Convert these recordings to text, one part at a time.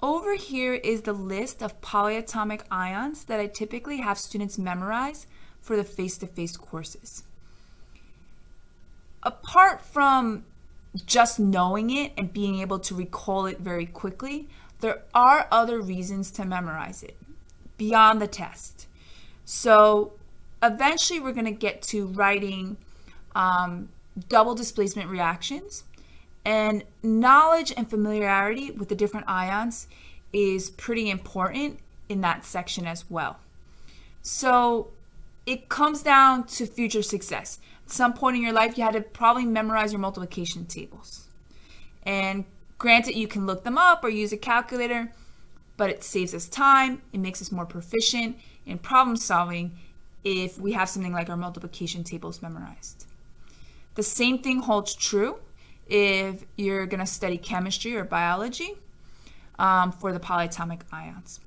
Over here is the list of polyatomic ions that I typically have students memorize for the face-to-face courses. Apart from just knowing it and being able to recall it very quickly, there are other reasons to memorize it beyond the test. So eventually we're going to get to writing double displacement reactions, and knowledge and familiarity with the different ions is pretty important in that section as well. So it comes down to future success. At some point in your life, you had to probably memorize your multiplication tables. And granted, you can look them up or use a calculator, but it saves us time. It makes us more proficient in problem solving if we have something like our multiplication tables memorized. The same thing holds true if you're going to study chemistry or biology for the polyatomic ions.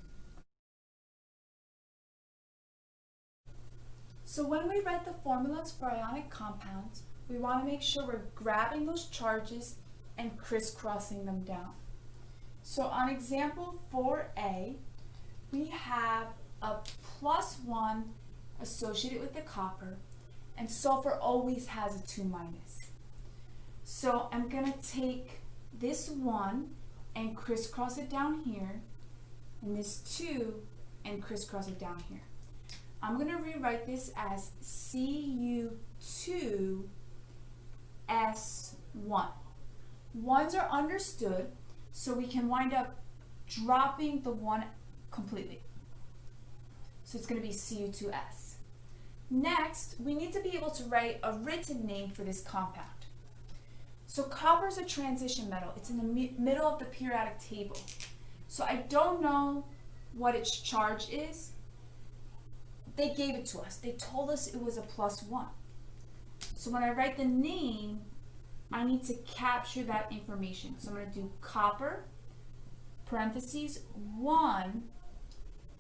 So when we write the formulas for ionic compounds, we want to make sure we're grabbing those charges and crisscrossing them down. So on example 4a, we have a +1 associated with the copper, and sulfur always has a 2-. So I'm going to take this 1 and crisscross it down here, and this 2 and crisscross it down here. I'm going to rewrite this as Cu2S1. Ones are understood, so we can wind up dropping the 1 completely. So it's going to be Cu2S. Next, we need to be able to write a written name for this compound. So copper is a transition metal. It's in the middle of the periodic table. So I don't know what its charge is. They gave it to us. They told us it was a +1. So when I write the name, I need to capture that information. So I'm going to do copper, parentheses, 1,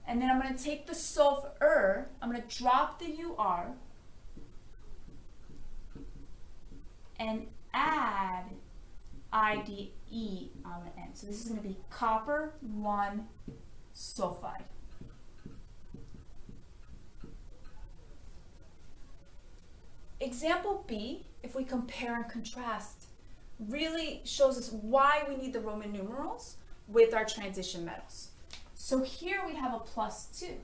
and then I'm going to take the sulfur, I'm going to drop the UR, and add IDE on the end. So this is going to be copper 1 sulfide. Example B, if we compare and contrast, really shows us why we need the Roman numerals with our transition metals. So here we have a +2.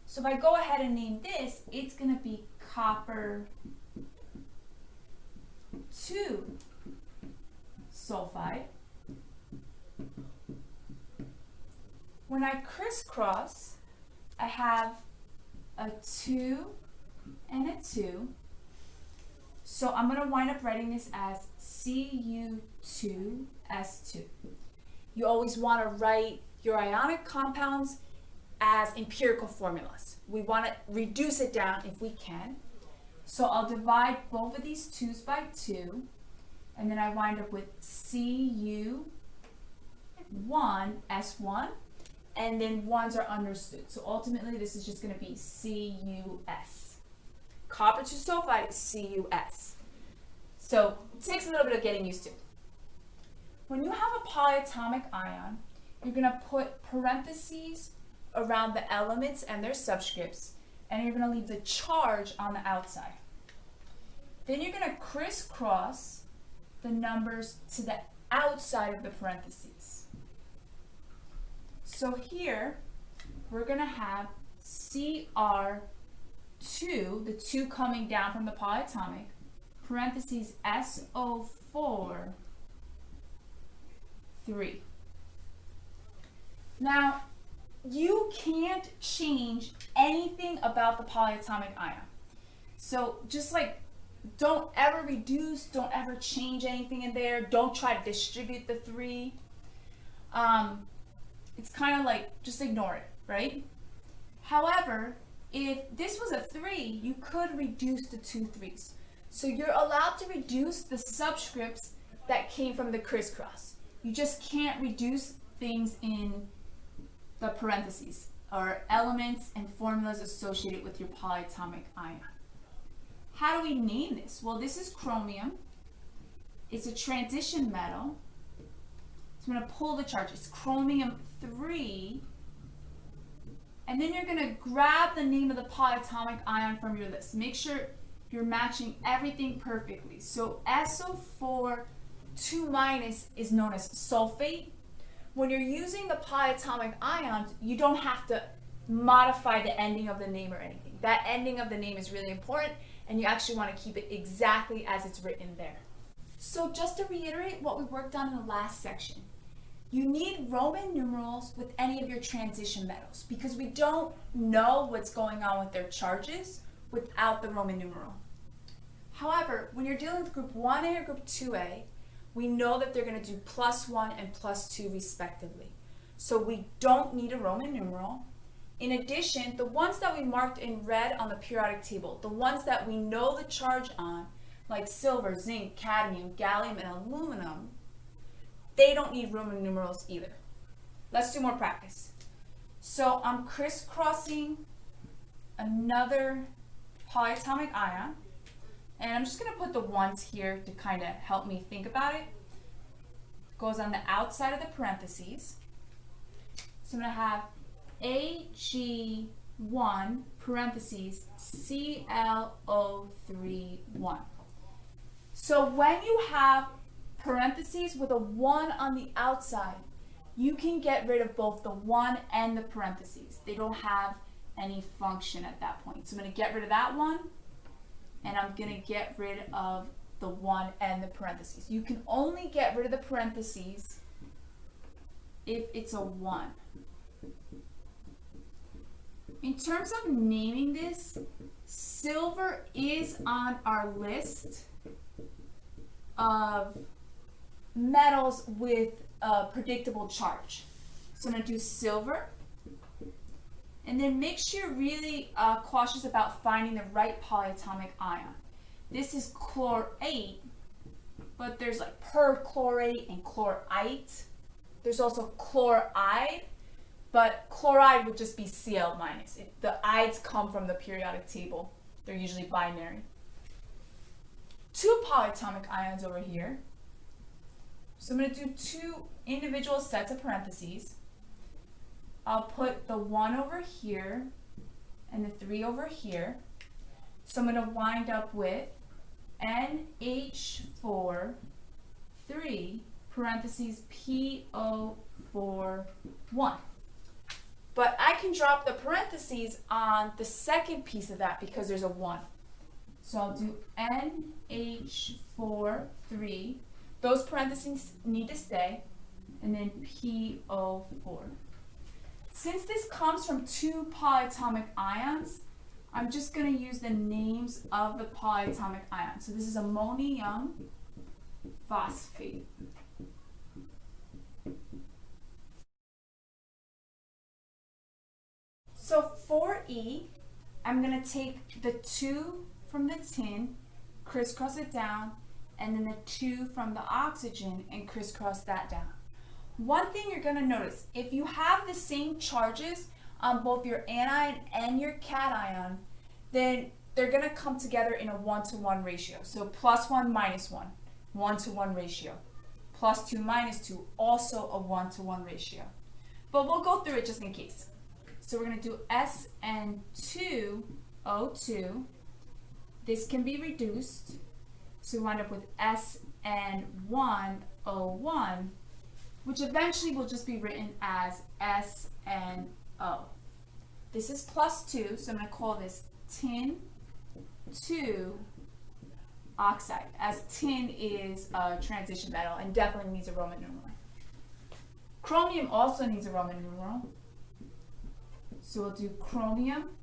So if I go ahead and name this, it's going to be copper 2 sulfide. When I crisscross, I have a 2 and a 2. So I'm going to wind up writing this as Cu2S2. You always want to write your ionic compounds as empirical formulas. We want to reduce it down if we can. So I'll divide both of these 2's by 2, and then I wind up with Cu1S1, and then 1's are understood. So ultimately this is just going to be Cus. Copper 2 sulfide is Cus. So it takes a little bit of getting used to. When you have a polyatomic ion, you're going to put parentheses around the elements and their subscripts, and you're going to leave the charge on the outside. Then you're going to crisscross the numbers to the outside of the parentheses. So here, we're going to have Cr2, the 2 coming down from the polyatomic, parentheses SO4, 3. Now, you can't change anything about the polyatomic ion. So just like, don't ever reduce, don't ever change anything in there, don't try to distribute the 3. It's kind of like, just ignore it, right? However, if this was a 3, you could reduce the 2 3's. So you're allowed to reduce the subscripts that came from the crisscross. You just can't reduce things in the parentheses, or elements and formulas associated with your polyatomic ion. How do we name this? Well, this is chromium. It's a transition metal. So I'm going to pull the charge. It's chromium 3. And then you're going to grab the name of the polyatomic ion from your list. Make sure you're matching everything perfectly. So SO4 2- is known as sulfate. When you're using the polyatomic ions, you don't have to modify the ending of the name or anything. That ending of the name is really important, and you actually want to keep it exactly as it's written there. So just to reiterate what we worked on in the last section, you need Roman numerals with any of your transition metals because we don't know what's going on with their charges without the Roman numeral. However, when you're dealing with group 1A or group 2A, we know that they're going to do +1 and +2 respectively. So we don't need a Roman numeral. In addition, the ones that we marked in red on the periodic table, the ones that we know the charge on, like silver, zinc, cadmium, gallium, and aluminum, they don't need Roman numerals either. Let's do more practice. So I'm crisscrossing another polyatomic ion, and I'm just going to put the ones here to kind of help me think about it. Goes on the outside of the parentheses. So I'm going to have Ag1 parentheses ClO31. So when you have parentheses with a 1 on the outside, you can get rid of both the 1 and the parentheses. They don't have any function at that point. So I'm going to get rid of that one, and I'm going to get rid of the 1 and the parentheses. You can only get rid of the parentheses if it's a 1. In terms of naming this, silver is on our list of metals with a predictable charge. So I'm going to do silver. And then make sure you're really cautious about finding the right polyatomic ion. This is chlorate, but there's like perchlorate and chlorite. There's also chloride, but chloride would just be Cl-. The ides come from the periodic table. They're usually binary. 2 polyatomic ions over here. So I'm going to do 2 individual sets of parentheses. I'll put the 1 over here and the 3 over here. So I'm going to wind up with NH4 3 parentheses PO4 1. But I can drop the parentheses on the second piece of that because there's a 1. So I'll do NH4 3. Those parentheses need to stay, and then PO4. Since this comes from 2 polyatomic ions, I'm just going to use the names of the polyatomic ions. So this is ammonium phosphate. So for E, I'm going to take the 2 from the tin, crisscross it down, and then the 2 from the oxygen and crisscross that down. One thing you're going to notice, if you have the same charges on both your anion and your cation, then they're going to come together in a 1-to-1 ratio. So +1 - 1, 1-to-1 ratio. +2 - 2, also a 1-to-1 ratio. But we'll go through it just in case. So we're going to do SN2O2. This can be reduced. So we wind up with SN1O1, which eventually will just be written as SNO. This is +2, so I'm going to call this tin 2 oxide, as tin is a transition metal and definitely needs a Roman numeral. Chromium also needs a Roman numeral. So we'll do chromium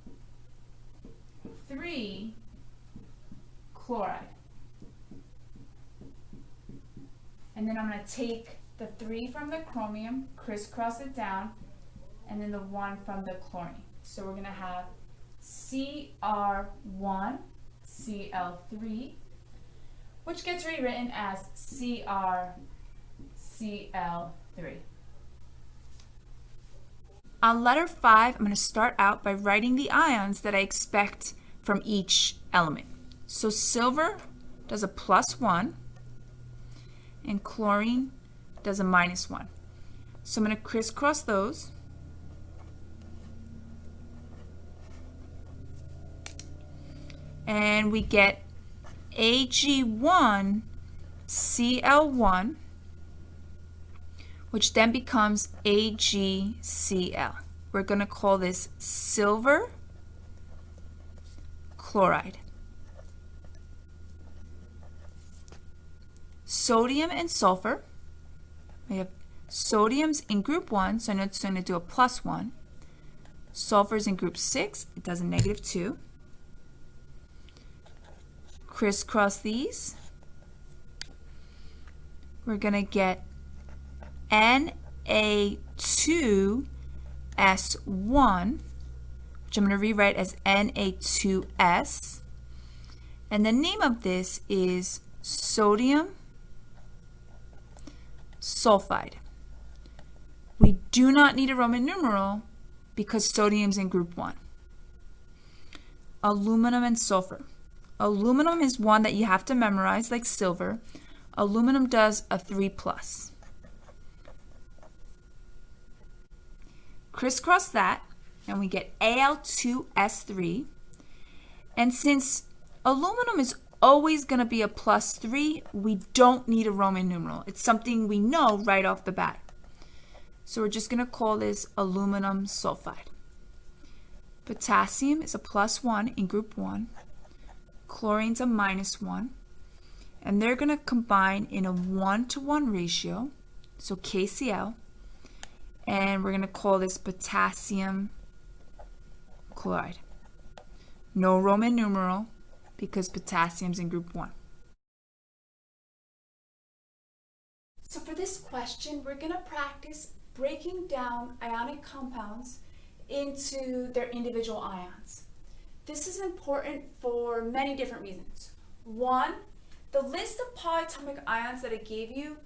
3 chloride. And then I'm going to take the 3 from the chromium, crisscross it down, and then the 1 from the chlorine. So we're going to have Cr1 Cl3, which gets rewritten as CrCl3. On letter 5, I'm going to start out by writing the ions that I expect from each element. So silver does a +1, and chlorine does a -1. So I'm going to crisscross those. And we get Ag1Cl1, which then becomes AgCl. We're going to call this silver chloride. Sodium and sulfur. We have sodium's in group 1, so it's going to do a +1. Sulfur's in group 6, it does a -2. Crisscross these. We're going to get Na2S1, which I'm going to rewrite as Na2S. And the name of this is sodium sulfide. We do not need a Roman numeral because sodium's in group 1. Aluminum and sulfur. Aluminum is one that you have to memorize like silver. Aluminum does a 3+. Crisscross that and we get Al2S3. And since aluminum is always going to be a +3, we don't need a Roman numeral. It's something we know right off the bat. So we're just going to call this aluminum sulfide. Potassium is a +1 in group 1. Chlorine's a -1. And they're going to combine in a 1-to-1 ratio, so KCl. And we're going to call this potassium chloride. No Roman numeral, because potassium's in group 1. So for this question, we're going to practice breaking down ionic compounds into their individual ions. This is important for many different reasons. One, the list of polyatomic ions that I gave you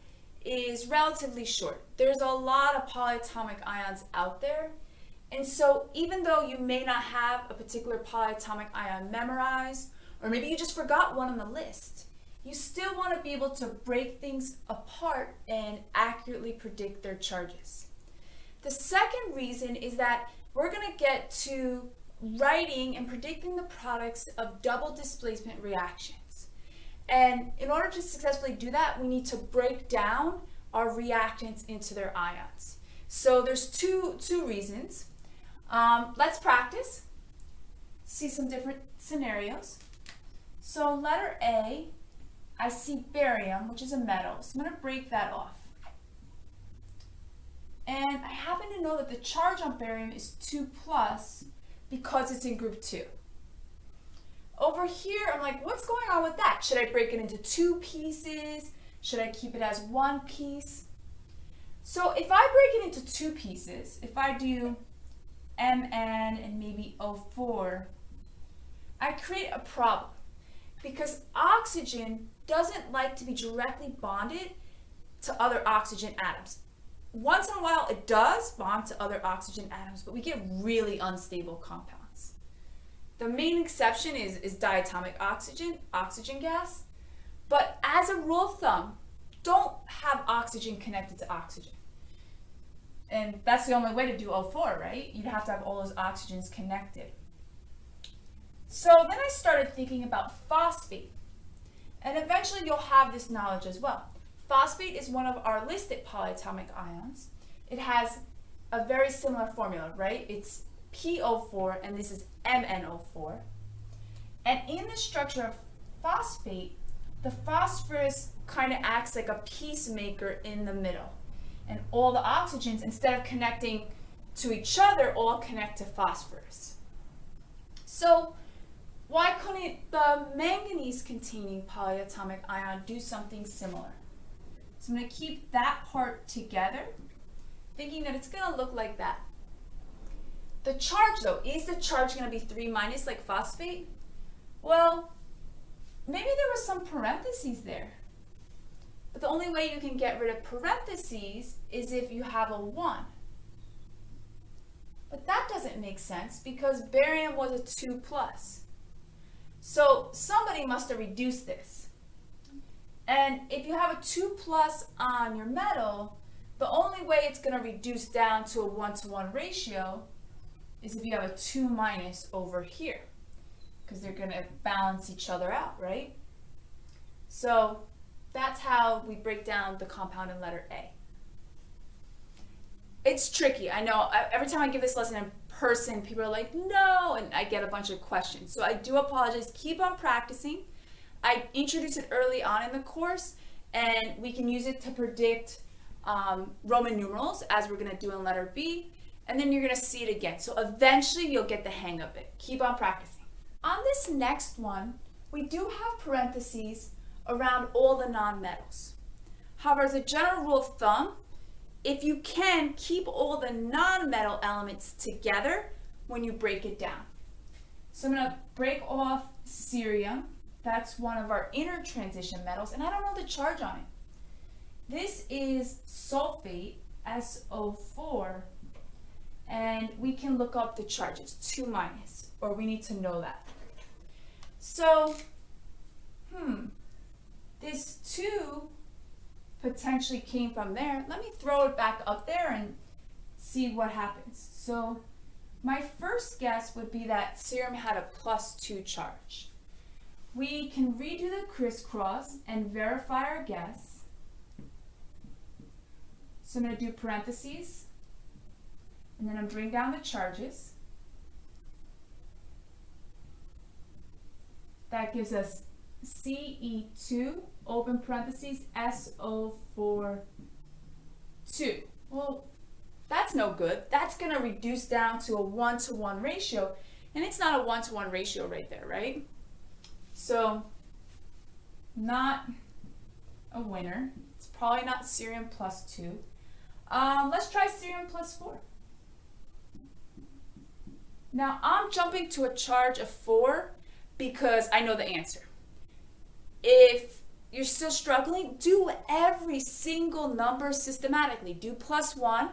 is relatively short. There's a lot of polyatomic ions out there. And so even though you may not have a particular polyatomic ion memorized, or maybe you just forgot one on the list, you still want to be able to break things apart and accurately predict their charges. The second reason is that we're going to get to writing and predicting the products of double displacement reactions. And in order to successfully do that, we need to break down our reactants into their ions. So there's two reasons. Let's practice, see some different scenarios. So letter A, I see barium, which is a metal, so I'm going to break that off. And I happen to know that the charge on barium is 2+ because it's in group 2. Over here, I'm like, what's going on with that? Should I break it into 2 pieces? Should I keep it as 1 piece? So if I break it into 2 pieces, if I do Mn and maybe O4, I create a problem because oxygen doesn't like to be directly bonded to other oxygen atoms. Once in a while it does bond to other oxygen atoms, but we get really unstable compounds. The main exception is diatomic oxygen gas, but as a rule of thumb, don't have oxygen connected to oxygen. And that's the only way to do O4, right? You'd have to have all those oxygens connected. So then I started thinking about phosphate, and eventually you'll have this knowledge as well. Phosphate is one of our listed polyatomic ions. It has a very similar formula, right? It's PO4 and this is MnO4. And in the structure of phosphate, the phosphorus kind of acts like a peacemaker in the middle. And all the oxygens, instead of connecting to each other, all connect to phosphorus. So why couldn't the manganese-containing polyatomic ion do something similar? So I'm going to keep that part together, thinking that it's going to look like that. The charge, though, is the charge going to be 3- like phosphate? Well, maybe there was some parentheses there. But the only way you can get rid of parentheses is if you have a 1. But that doesn't make sense because barium was a 2+. So somebody must have reduced this. And if you have a 2 plus on your metal, the only way it's going to reduce down to a 1-to-1 ratio is if you have a 2 minus over here, because they're going to balance each other out, right? So that's how we break down the compound in letter A. It's tricky. I know every time I give this lesson in person, people are like, no, and I get a bunch of questions. So I do apologize. Keep on practicing. I introduced it early on in the course, and we can use it to predict Roman numerals, as we're going to do in letter B, and then you're going to see it again. So eventually you'll get the hang of it. Keep on practicing. On this next one, we do have parentheses around all the nonmetals. However, as a general rule of thumb, if you can, keep all the nonmetal elements together when you break it down. So I'm going to break off cerium. That's one of our inner transition metals, and I don't know the charge on it. This is sulfate, SO4, and we can look up the charges, 2 minus, or we need to know that. So, this 2 potentially came from there. Let me throw it back up there and see what happens. So, my first guess would be that cerium had a +2 charge. We can redo the crisscross and verify our guess. So I'm going to do parentheses, and then I'm bring down the charges. That gives us Ce2, open parentheses, SO4, 2. Well, that's no good. That's going to reduce down to a 1-to-1 ratio, and it's not a 1-to-1 ratio right there, right? So, not a winner. It's probably not cerium +2. Let's try cerium +4. Now, I'm jumping to a charge of 4 because I know the answer. If you're still struggling, do every single number systematically. Do +1,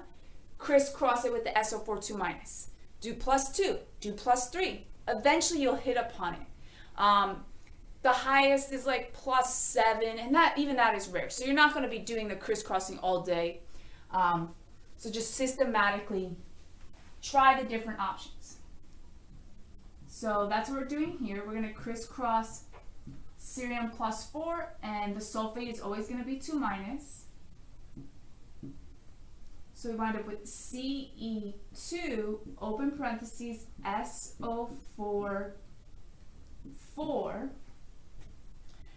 crisscross it with the SO4 2 minus. Do +2, do +3. Eventually, you'll hit upon it. The highest is like +7, and even that is rare. So you're not going to be doing the crisscrossing all day. So just systematically try the different options. So that's what we're doing here. We're going to crisscross cerium +4, and the sulfate is always going to be 2 minus. So we wind up with Ce2, open parentheses, SO4, 4.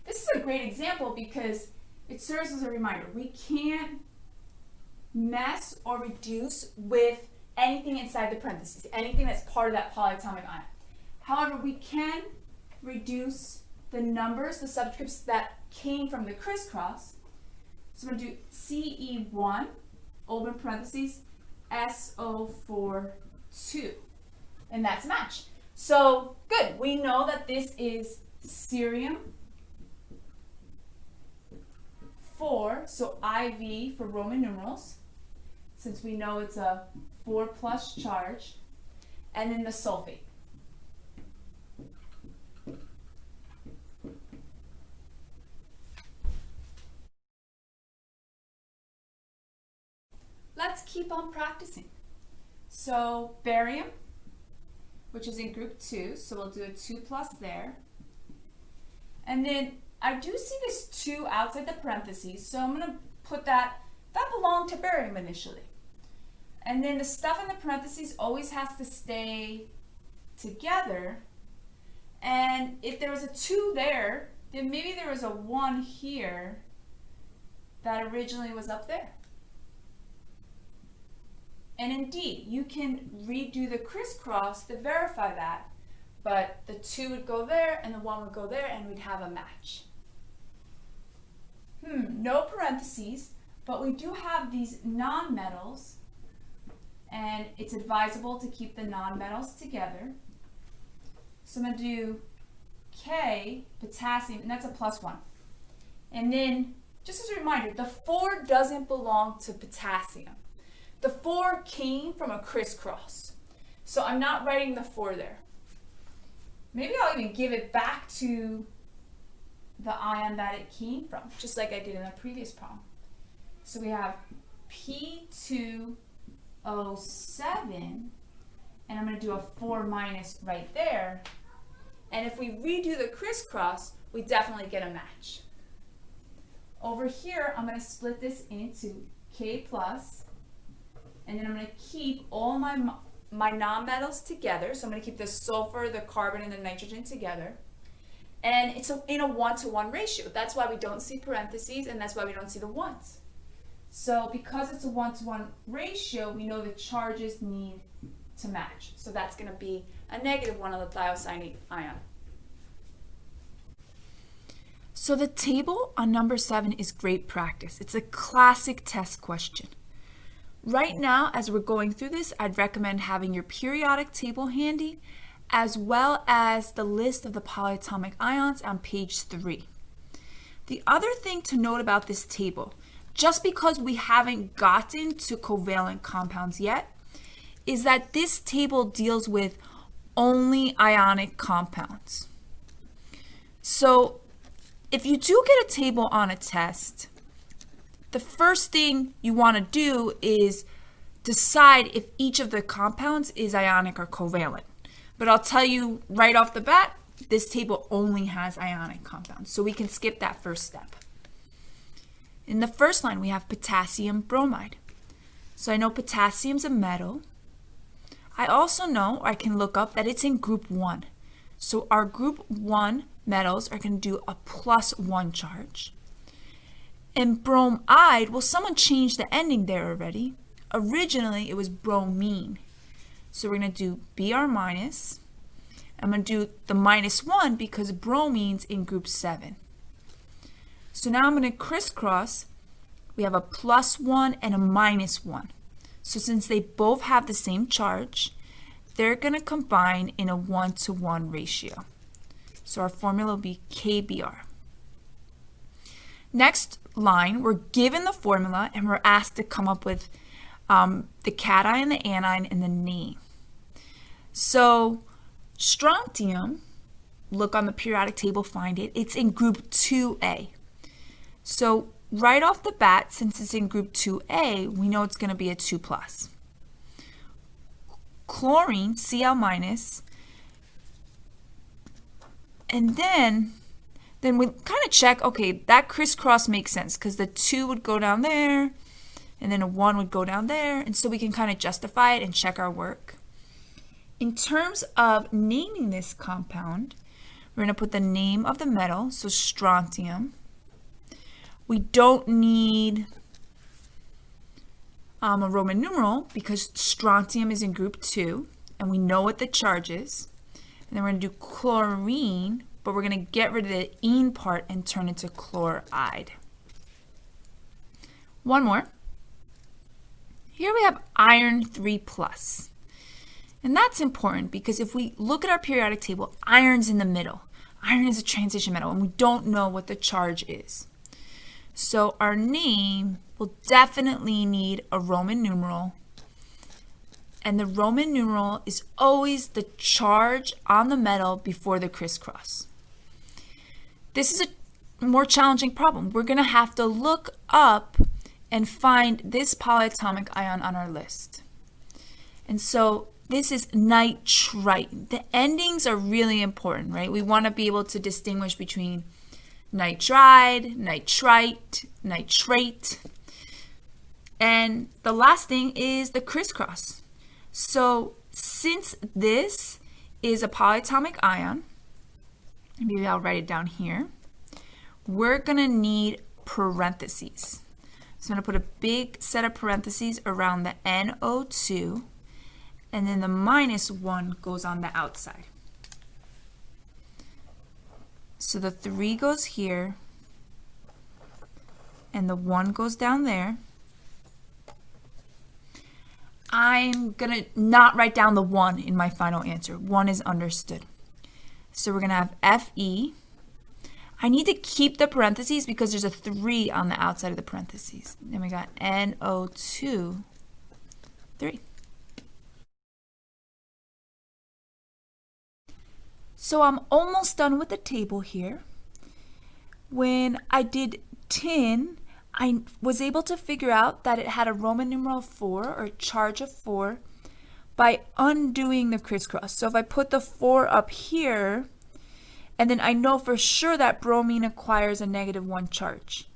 This is a great example because it serves as a reminder. We can't mess or reduce with anything inside the parentheses, anything that's part of that polyatomic ion. However, we can reduce the numbers, the subscripts that came from the crisscross. So I'm going to do Ce1, open parentheses, SO4, 2. And that's a match. So good, we know that this is cerium 4, so IV for Roman numerals, since we know it's a 4+ charge, and then the sulfate. Let's keep on practicing. So barium, which is in group 2, so we'll do a 2+ there. And then I do see this 2 outside the parentheses, so I'm going to put that belonged to barium initially. And then the stuff in the parentheses always has to stay together. And if there was a 2 there, then maybe there was a 1 here that originally was up there. And indeed, you can redo the crisscross to verify that, but the 2 would go there and the 1 would go there, and we'd have a match. No parentheses, but we do have these nonmetals, and it's advisable to keep the nonmetals together. So I'm going to do K, potassium, and that's a +1. And then, just as a reminder, the 4 doesn't belong to potassium. The 4 came from a crisscross. So I'm not writing the 4 there. Maybe I'll even give it back to the ion that it came from, just like I did in the previous problem. So we have P2O7, and I'm going to do a 4 minus right there. And if we redo the crisscross, we definitely get a match. Over here, I'm going to split this into K plus, and then I'm going to keep all my nonmetals together. So I'm going to keep the sulfur, the carbon, and the nitrogen together. And it's in a 1-to-1 ratio. That's why we don't see parentheses, and that's why we don't see the ones. So because it's a 1-to-1 ratio, we know the charges need to match. So that's going to be a -1 on the thiocyanate ion. So the table on number 7 is great practice. It's a classic test question. Right now, as we're going through this, I'd recommend having your periodic table handy, as well as the list of the polyatomic ions on page 3. The other thing to note about this table, just because we haven't gotten to covalent compounds yet, is that this table deals with only ionic compounds. So if you do get a table on a test, the first thing you want to do is decide if each of the compounds is ionic or covalent. But I'll tell you right off the bat, this table only has ionic compounds, so we can skip that first step. In the first line, we have potassium bromide. So I know potassium's a metal. I also know, I can look up, that it's in group 1. So our group 1 metals are going to do a +1 charge. And bromide, well, someone changed the ending there already. Originally, it was bromine. So we're going to do Br minus. I'm going to do the -1 because bromine's in group 7. So now I'm going to crisscross. We have a +1 and a -1. So since they both have the same charge, they're going to combine in a 1-to-1 ratio. So our formula will be KBr. Next line, we're given the formula and we're asked to come up with the cation, the anion, and the name. So strontium, look on the periodic table, find it. It's in group 2A. So right off the bat, since it's in group 2A, we know it's going to be a 2+. Chlorine, Cl-, and then we kind of check, okay, that crisscross makes sense because the 2 would go down there, and then a 1 would go down there, and so we can kind of justify it and check our work. In terms of naming this compound, we're going to put the name of the metal, so strontium. We don't need a Roman numeral because strontium is in group 2, and we know what the charge is. And then we're going to do chlorine, but we're going to get rid of the ene part and turn it to chloride. One more. Here we have iron 3+. And that's important because if we look at our periodic table, iron's in the middle. Iron is a transition metal, and we don't know what the charge is. So our name will definitely need a Roman numeral. And the Roman numeral is always the charge on the metal before the crisscross. This is a more challenging problem. We're going to have to look up and find this polyatomic ion on our list. And so this is nitrite. The endings are really important, right? We want to be able to distinguish between nitride, nitrite, nitrate. And the last thing is the crisscross. So since this is a polyatomic ion, maybe I'll write it down here, we're going to need parentheses. So I'm going to put a big set of parentheses around the NO2, and then the -1 goes on the outside. So the 3 goes here, and the 1 goes down there. I'm going to not write down the 1 in my final answer. 1 is understood. So we're going to have Fe. I need to keep the parentheses because there's a 3 on the outside of the parentheses. Then we got NO2, 3. So I'm almost done with the table here. when I did tin, I was able to figure out that it had a Roman numeral 4 or charge of 4 by undoing the crisscross. So if I put the 4 up here, and then I know for sure that bromine acquires a -1 charge.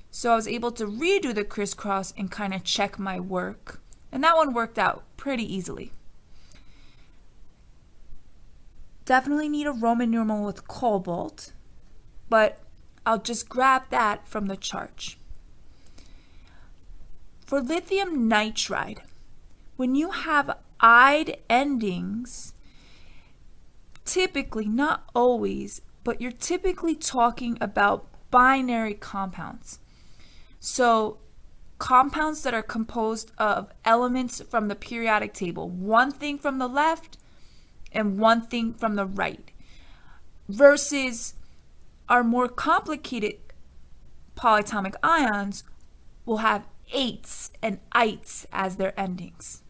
So I was able to redo the crisscross and kind of check my work. And that one worked out pretty easily. Definitely need a Roman numeral with cobalt, but I'll just grab that from the charge. For lithium nitride, when you have "-ide" endings, typically, not always, but you're typically talking about binary compounds. So compounds that are composed of elements from the periodic table, one thing from the left and one thing from the right, versus our more complicated polyatomic ions will have "-ates" and "-ites" as their endings.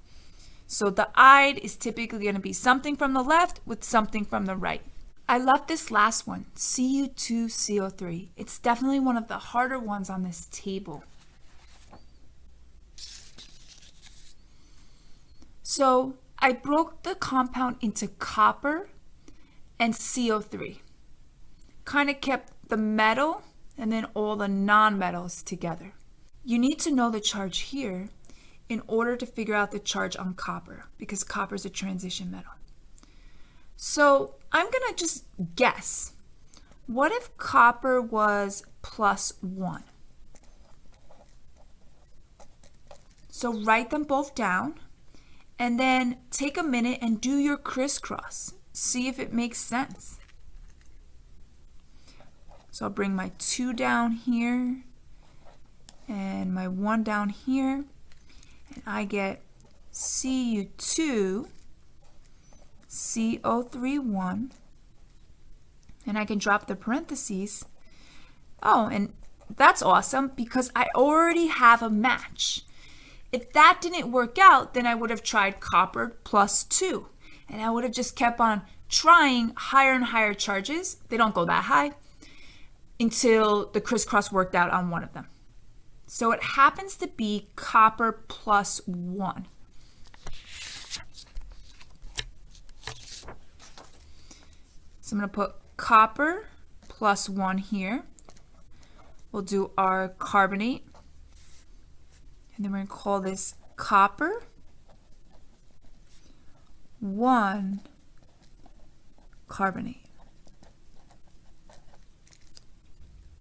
So the "-ide" is typically going to be something from the left with something from the right. I love this last one, Cu2CO3. It's definitely one of the harder ones on this table. So I broke the compound into copper and CO3. Kind of kept the metal and then all the non-metals together. You need to know the charge here in order to figure out the charge on copper, because copper is a transition metal. So I'm going to just guess. What if copper was +1? So write them both down and then take a minute and do your crisscross. See if it makes sense. So I'll bring my 2 down here and my 1 down here. And I get Cu2, CO3, and I can drop the parentheses. Oh, and that's awesome because I already have a match. If that didn't work out, then I would have tried copper +2, and I would have just kept on trying higher and higher charges. They don't go that high until the crisscross worked out on one of them. So it happens to be copper +1. So I'm going to put copper +1 here. We'll do our carbonate. And then we're going to call this copper 1 carbonate.